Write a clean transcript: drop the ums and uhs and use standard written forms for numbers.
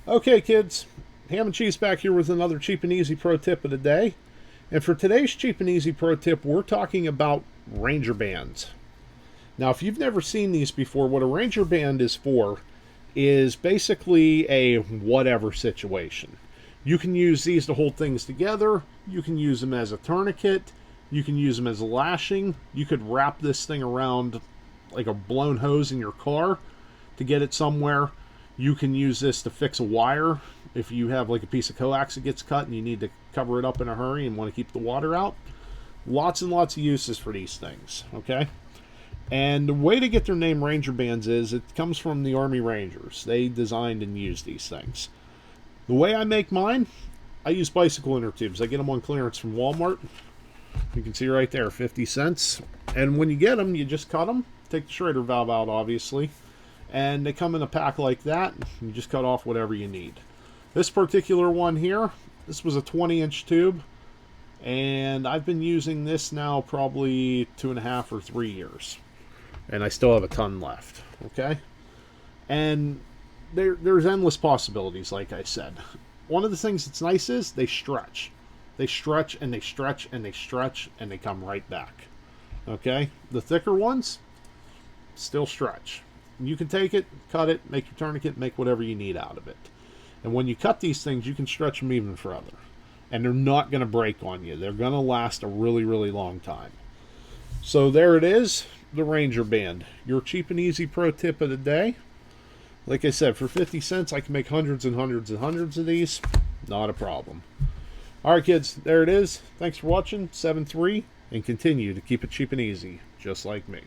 Okay, kids, Ham and Cheese back here with another cheap and easy pro tip of the day. And for today's cheap and easy pro tip, we're talking about Ranger bands. Now, if you've never seen these before, what a Ranger band is for is basically a whatever situation. You can use these to hold things together, you can use them as a tourniquet, you can use them as a lashing, you could wrap this thing around like a blown hose in your car to get it somewhere. You can use this to fix a wire if you have like a piece of coax that gets cut and you need to cover it up in a hurry and want to keep the water out. Lots and lots of uses for these things, okay? And the way to get their name Ranger bands is it comes from the Army Rangers. They designed and used these things. The way I make mine, I use bicycle inner tubes. I get them on clearance from Walmart. You can see right there, 50 cents. And when you get them, you just cut them. Take the Schrader valve out, obviously. And they come in a pack like that. You just cut off whatever you need. This particular one here, this was a 20-inch tube. And I've been using this now probably 2.5 or 3 years. And I still have a ton left, okay? And there's endless possibilities, like I said. One of the things that's nice is they stretch. They stretch and they stretch and they stretch and they come right back. Okay? The thicker ones still stretch. You can take it, cut it, make your tourniquet, make whatever you need out of it. And when you cut these things, you can stretch them even further. And they're not going to break on you. They're going to last a really, really long time. So there it is, the Ranger band. Your cheap and easy pro tip of the day. Like I said, for 50 cents, I can make hundreds and hundreds and hundreds of these. Not a problem. All right, kids, there it is. Thanks for watching. 7-3, and continue to keep it cheap and easy, just like me.